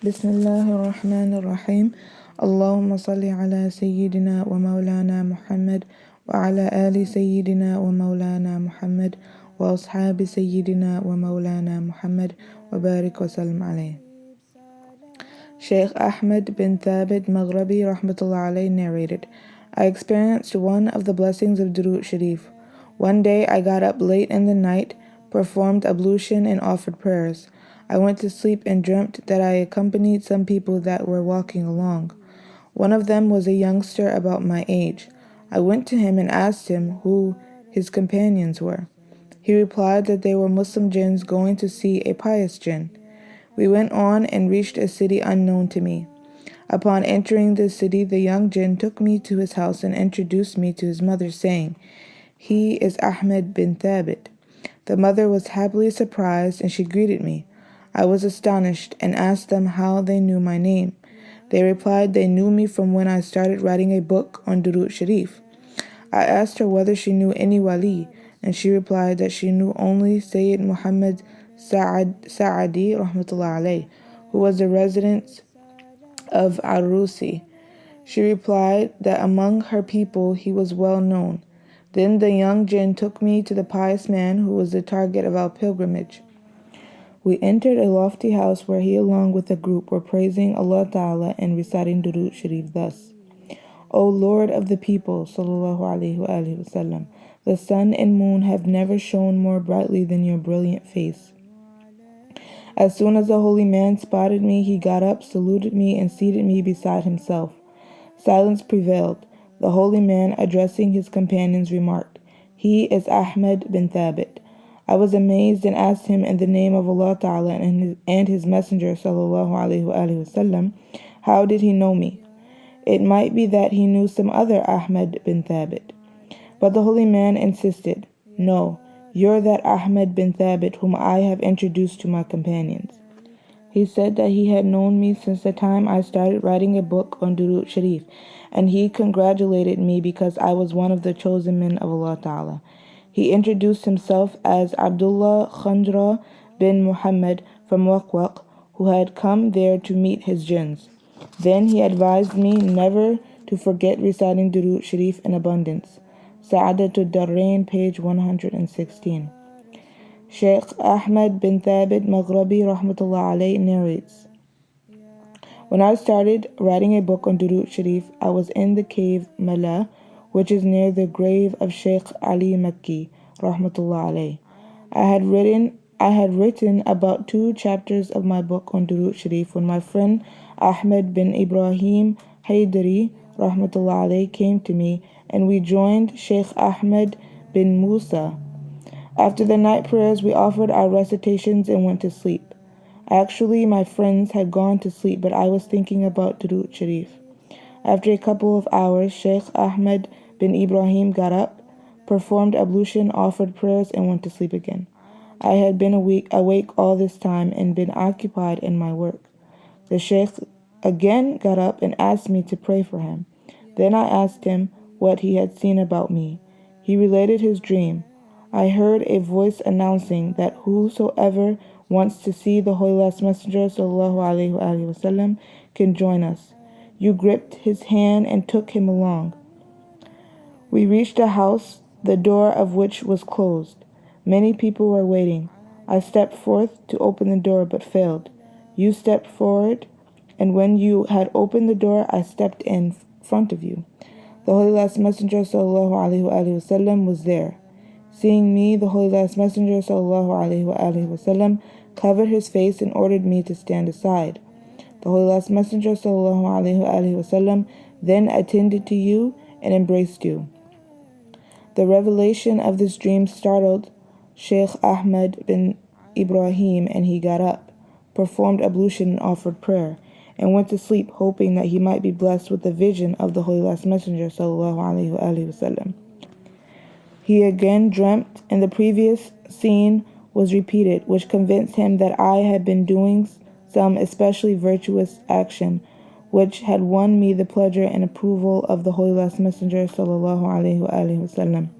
بسم الله الرحمن الرحيم اللهم صل على سيدنا ومولانا محمد وعلى آل سيدنا ومولانا محمد وأصحاب سيدنا ومولانا محمد وبارك وسلم عليه. Sheikh Ahmed bin Thabit Maghrabi rahmatullah alayhi narrated, I experienced one of the blessings of Durood Sharif. One day I got up late in the night, performed ablution and offered prayers. I went to sleep and dreamt that I accompanied some people that were walking along. One of them was a youngster about my age. I went to him and asked him who his companions were. He replied that they were Muslim jinns going to see a pious jinn. We went on and reached a city unknown to me. Upon entering the city, the young jinn took me to his house and introduced me to his mother, saying, He is Ahmed bin Thabit. The mother was happily surprised, and she greeted me. I was astonished and asked them how they knew my name. They replied they knew me from when I started writing a book on Durood Sharif. I asked her whether she knew any wali, and she replied that she knew only Sayyid Muhammad Sa'adi rahmatullah alayh, who was the resident of Arusi. She replied that among her people he was well known. Then the young jinn took me to the pious man who was the target of our pilgrimage. We entered a lofty house where he along with a group were praising Allah Ta'ala and reciting Durood Sharif thus. O Lord of the people, sallallahu alaihi wasallam, the sun and moon have never shone more brightly than your brilliant face. As soon as the holy man spotted me, he got up, saluted me, and seated me beside himself. Silence prevailed. The holy man, addressing his companions, remarked, He is Ahmed bin Thabit. I was amazed and asked him in the name of Allah Ta'ala and his messenger sallallahu alaihi wasallam, how did he know me? It might be that he knew some other Ahmed bin Thabit. But the holy man insisted, No, you're that Ahmed bin Thabit whom I have introduced to my companions. He said that he had known me since the time I started writing a book on Durood Sharif, and he congratulated me because I was one of the chosen men of Allah Ta'ala. He introduced himself as Abdullah Khandra bin Muhammad from Waqwaq, who had come there to meet his jinns. Then he advised me never to forget reciting Durood Sharif in abundance. Sa'adatul Darrain, page 116. Sheikh Ahmed bin Thabit Maghrabi rahmatullah alayh narrates, When I started writing a book on Durood Sharif, I was in the cave Mala, which is near the grave of Sheikh Ali Makki rahmatullah alayh. I had written about 2 chapters of my book on Durood Sharif when my friend Ahmed bin Ibrahim Haydari rahmatullah alayh came to me, and we joined Sheikh Ahmed bin Musa. After the night prayers, we offered our recitations and went to sleep. Actually, my friends had gone to sleep, but I was thinking about Durood Sharif. After a couple of hours, Sheikh Ahmed bin Ibrahim got up, performed ablution, offered prayers, and went to sleep again. I had been awake all this time and been occupied in my work. The Sheikh again got up and asked me to pray for him. Then I asked him what he had seen about me. He related his dream. I heard a voice announcing that whosoever wants to see the Holy Last Messenger sallallahu alaihi wasallam can join us. You gripped his hand and took him along. We reached a house, the door of which was closed. Many people were waiting. I stepped forth to open the door but failed. You stepped forward, and when you had opened the door, I stepped in front of you. The Holy Last Messenger sallallahu alaihi wasallam was there. Seeing me, the Holy Last Messenger sallallahu alaihi wasallam covered his face and ordered me to stand aside. The Holy Last Messenger sallallahu alaihi wasallam then attended to you and embraced you. The revelation of this dream startled Sheikh Ahmed bin Ibrahim, and he got up, performed ablution and offered prayer, and went to sleep, hoping that he might be blessed with the vision of the Holy Last Messenger sallallahu alaihi wasallam. He again dreamt, and the previous scene was repeated, which convinced him that I had been doing some especially virtuous action, which had won me the pleasure and approval of the Holy Last Messenger sallallahu alaihi wasallam.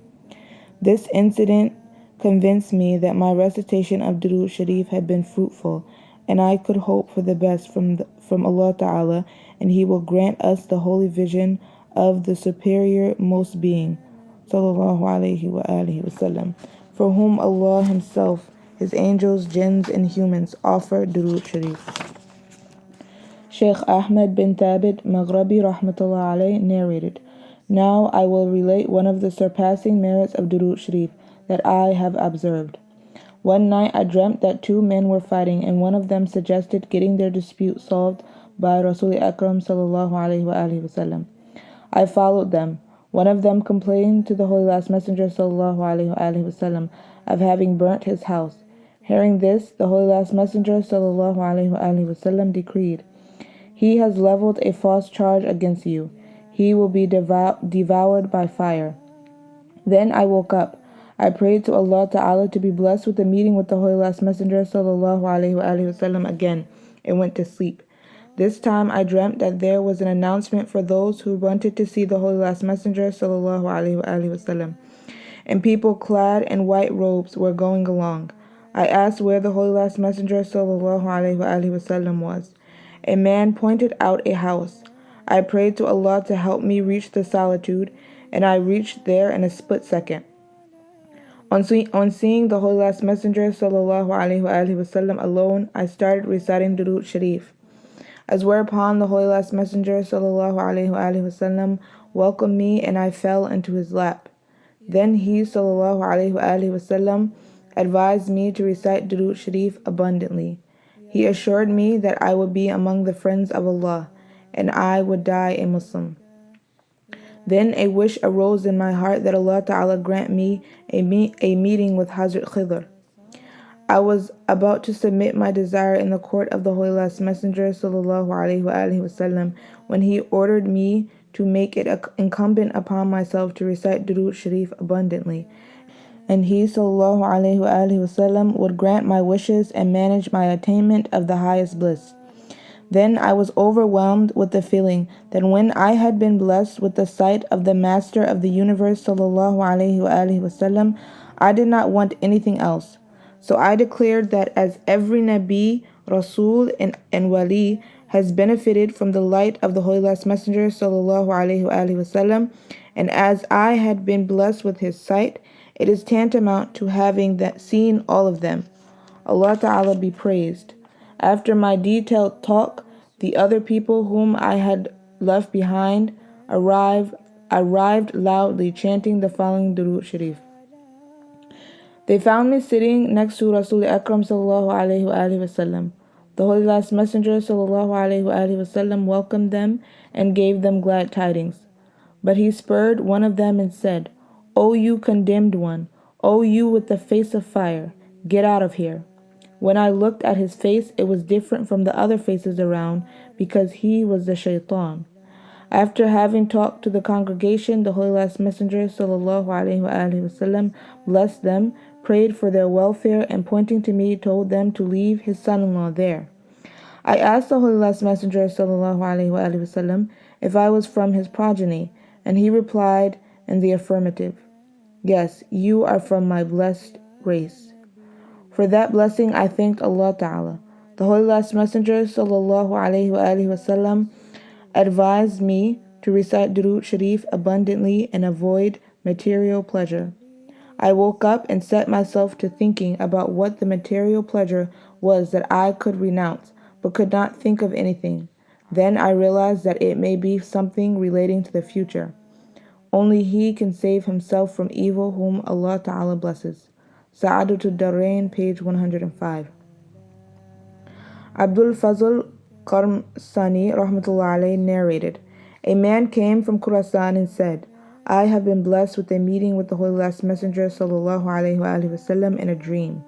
This incident convinced me that my recitation of Durood Sharif had been fruitful, and I could hope for the best from Allah Ta'ala, and He will grant us the holy vision of the superior most being, sallallahu alayhi wa alihi wasallam, for whom Allah Himself, His angels, jinns, and humans offer durood sharif. Sheikh Ahmed bin Thabit Maghrabi rahmatullah alayh narrated, "Now I will relate one of the surpassing merits of durood sharif that I have observed. One night I dreamt that two men were fighting, and one of them suggested getting their dispute solved by Rasul Akram sallallahu alayhi wa alihi wasallam. I followed them. One of them complained to the Holy Last Messenger sallallahu alayhi wa alihi wasallam of having burnt his house. Hearing this, the Holy Last Messenger sallallahu alayhi wa alihi wasallam decreed, 'He has leveled a false charge against you. He will be devoured by fire.' Then I woke up. I prayed to Allah Ta'ala to be blessed with a meeting with the Holy Last Messenger sallallahu alayhi wa alihi wasallam again, and went to sleep. This time I dreamt that there was an announcement for those who wanted to see the Holy Last Messenger sallallahu alayhi wa alihi wasallam, and people clad in white robes were going along. I asked where the Holy Last Messenger sallallahu alayhi wa alihi wasallam was. A man pointed out a house. I prayed to Allah to help me reach the solitude, and I reached there in a split second. On seeing the Holy Last Messenger sallallahu alaihi wasallam alone, I started reciting durood sharif. As whereupon the Holy Last Messenger sallallahu alaihi wasallam welcomed me, and I fell into his lap. Then he sallallahu alaihi wasallam advised me to recite durood sharif abundantly. He assured me that I would be among the friends of Allah, and I would die a Muslim. Then a wish arose in my heart that Allah Ta'ala grant me a meeting with Hazrat Khidr. I was about to submit my desire in the court of the Holy Last Messenger sallallahu alaihi wasallam when he ordered me to make it incumbent upon myself to recite durood sharif abundantly, and he sallallahu alaihi wasallam would grant my wishes and manage my attainment of the highest bliss. Then I was overwhelmed with the feeling that when I had been blessed with the sight of the Master of the Universe sallallahu alaihi wasallam, I did not want anything else. So I declared that as every Nabi, Rasul, and Wali has benefited from the light of the Holy Last Messenger sallallahu alaihi wasallam, and as I had been blessed with his sight, it is tantamount to having seen all of them. Allah Ta'ala be praised. After my detailed talk, the other people whom I had left behind arrived loudly chanting the following durood sharif. They found me sitting next to Rasul Akram sallallahu alaihi wasallam. The Holy Last Messenger sallallahu alaihi wasallam welcomed them and gave them glad tidings. But he spurred one of them and said, "O you condemned one, O you with the face of fire, get out of here." When I looked at his face, it was different from the other faces around, because he was the shaitan. After having talked to the congregation, the Holy Last Messenger sallallahu alaihi wasallam blessed them, prayed for their welfare, and pointing to me told them to leave his son-in-law there. I asked the Holy Last Messenger sallallahu alaihi wasallam if I was from his progeny, and he replied in the affirmative, "Yes, you are from my blessed race." For that blessing I thanked Allah Ta'ala. The Holy Last Messenger sallallahu alaihi wasallam advised me to recite durood sharif abundantly and avoid material pleasure. I woke up and set myself to thinking about what the material pleasure was that I could renounce, but could not think of anything. Then I realized that it may be something relating to the future. Only he can save himself from evil whom Allah Ta'ala blesses. Sa'adatul Darain, page 105. Abdul Fazl Qarmsani rahmatullah alayhi narrated, a man came from Khurasan and said, "I have been blessed with a meeting with the Holy Last Messenger sallallahu alaihi wasallam in a dream.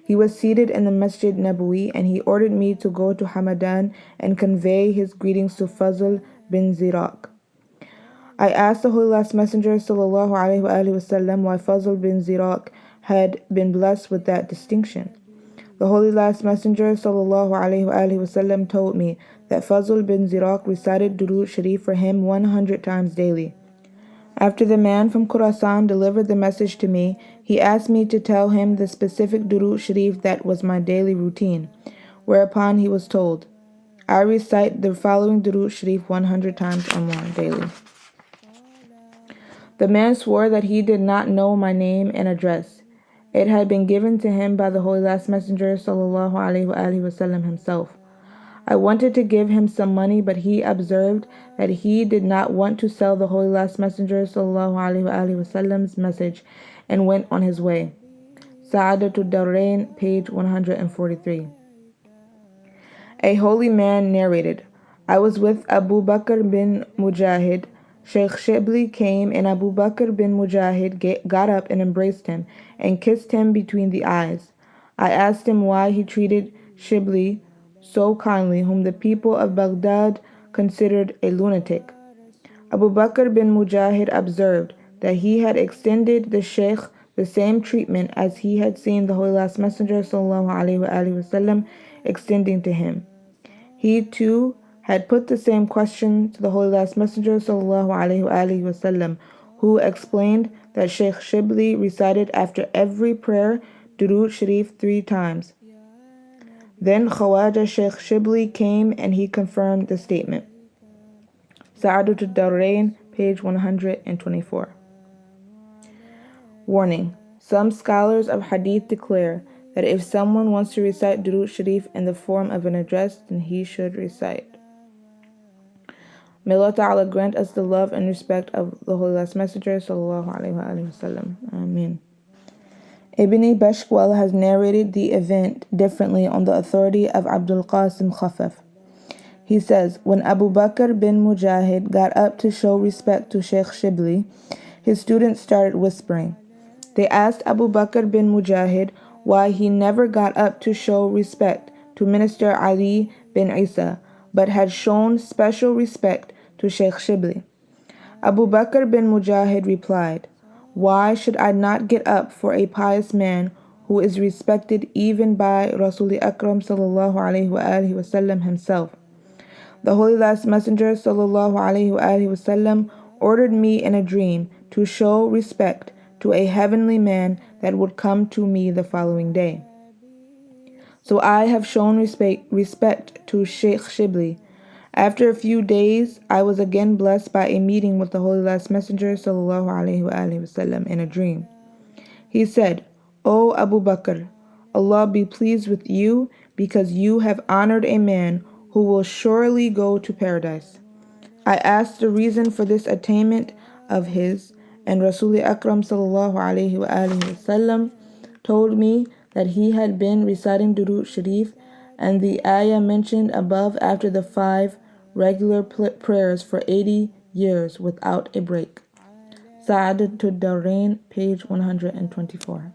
He was seated in the Masjid Nabawi, and he ordered me to go to Hamadan and convey his greetings to Fazl bin Ziraq. I asked the Holy Last Messenger sallallahu alaihi wasallam why Fazl bin Ziraq had been blessed with that distinction. The Holy Last Messenger sallallahu alaihi wasallam told me that Fazl bin Ziraq recited durood sharif for him 100 times daily. After the man from Khurasan delivered the message to me, he asked me to tell him the specific durood sharif that was my daily routine. whereupon he was told, I recite the following Durood Sharif 100 times or more daily. The man swore that he did not know my name and address. It had been given to him by the Holy Last Messenger sallallahu alaihi wasallam himself. I wanted to give him some money, but he observed that he did not want to sell the Holy Last Messenger sallallahu alaihi wasallam's message and went on his way. Sa'adatul Dawrain, page 143. A holy man narrated, I was with Abu Bakr bin Mujahid. Sheikh Shibli came and Abu Bakr bin Mujahid got up and embraced him and kissed him between the eyes. I asked him why he treated Shibli so kindly, whom the people of Baghdad considered a lunatic. Abu Bakr bin Mujahid observed that he had extended the Sheikh the same treatment as he had seen the Holy Last Messenger sallallahu alaihi wasallam extending to him. He too had put the same question to the Holy Last Messenger sallallahu alaihi wasallam, who explained that Sheikh Shibli recited after every prayer Durood Sharif 3 times. Then Khawaja Sheikh Shibli came and he confirmed the statement. Sa'adatul Dawrain, page 124. Warning. Some scholars of Hadith declare that if someone wants to recite Durood Sharif in the form of an address, then he should recite. May Allah Ta'ala grant us the love and respect of the Holy Last Messenger sallallahu alaihi wasallam. Ameen. Ibn Bashkwal has narrated the event differently on the authority of Abdul Qasim Khafaf. He says, when Abu Bakr bin Mujahid got up to show respect to Sheikh Shibli, his students started whispering. They asked Abu Bakr bin Mujahid why he never got up to show respect to Minister Ali bin Isa, but had shown special respect to Sheikh Shibli. Abu Bakr bin Mujahid replied, why should I not get up for a pious man who is respected even by Rasul Akram sallallahu alaihi wasallam himself? The Holy Last Messenger sallallahu alaihi wasallam ordered me in a dream to show respect to a heavenly man that would come to me the following day. So I have shown respect to Sheikh Shibli. After a few days, I was again blessed by a meeting with the Holy Last Messenger sallallahu alaihi wasallam in a dream. He said, O Abu Bakr, Allah be pleased with you because you have honored a man who will surely go to paradise. I asked the reason for this attainment of his, and Rasul Akram sallallahu alaihi wasallam told me that he had been reciting Durood Sharif and the ayah mentioned above after the 5 regular prayers for 80 years without a break. Sa'adatul Dawrain, page 124.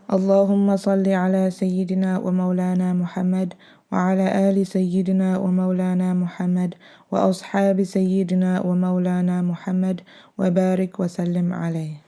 Allahumma salli ala Sayyidina wa Mawlana Muhammad wa ala Ali Sayyidina wa Mawlana Muhammad wa ashabi Sayyidina wa Mawlana Muhammad wa barik wa sallim alayhi.